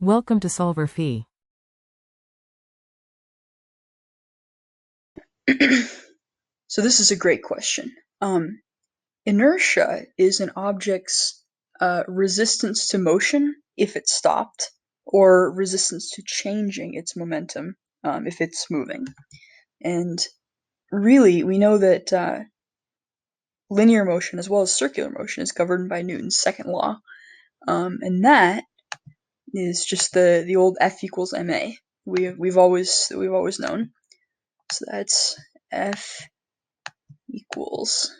Welcome to solverfy. So this is a great question. Inertia is an object's resistance to motion if it's stopped, or resistance to changing its momentum if it's moving. And really, we know that linear motion as well as circular motion is governed by Newton's second law, and that is just the old F equals ma. We've always known. So that's F equals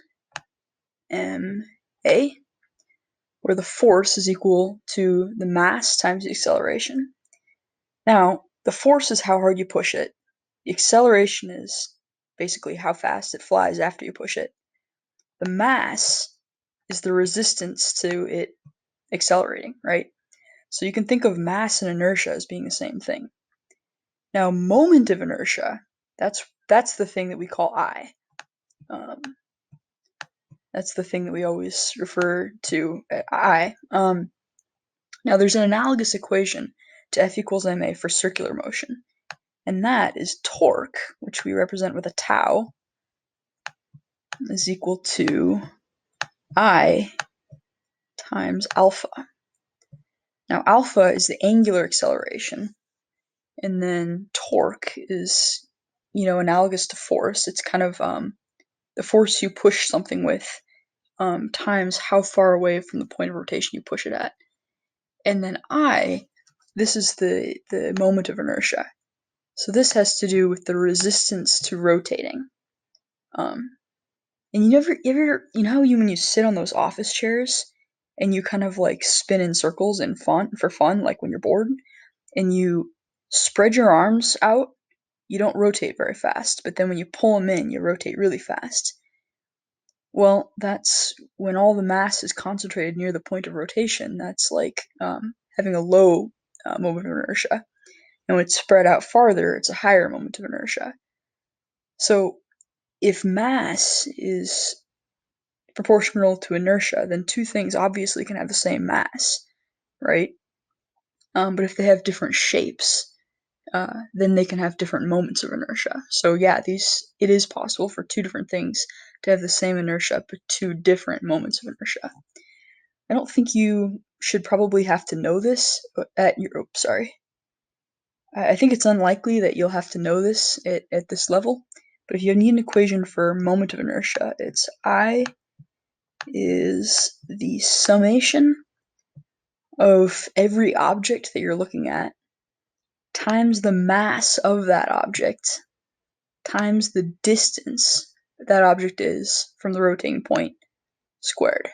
ma, where the force is equal to the mass times the acceleration. Now, the force is how hard you push it. The acceleration is basically how fast it flies after you push it. The mass is the resistance to it accelerating, right? So you can think of mass and inertia as being the same thing. Now, moment of inertia, that's the thing that we call I. That's the thing that we always refer to at I. Now, there's an analogous equation to F equals ma for circular motion, and that is torque, which we represent with a tau, is equal to I times alpha. Now, alpha is the angular acceleration, and then torque is, analogous to force. It's kind of the force you push something with times how far away from the point of rotation you push it at. And then this is the moment of inertia. So this has to do with the resistance to rotating. And you know how when you sit on those office chairs and you kind of like spin in circles for fun, like when you're bored, and you spread your arms out, you don't rotate very fast, but then when you pull them in, you rotate really fast. Well, that's when all the mass is concentrated near the point of rotation. That's like having a low moment of inertia. And when it's spread out farther, it's a higher moment of inertia. So if mass is proportional to inertia, then two things obviously can have the same mass, right? But if they have different shapes, then they can have different moments of inertia. So yeah, it is possible for two different things to have the same inertia, but two different moments of inertia. I don't think you should probably have to know this at your. Sorry. I think it's unlikely that you'll have to know this at this level. But if you need an equation for moment of inertia, it's I is the summation of every object that you're looking at times the mass of that object times the distance that object is from the rotating point squared.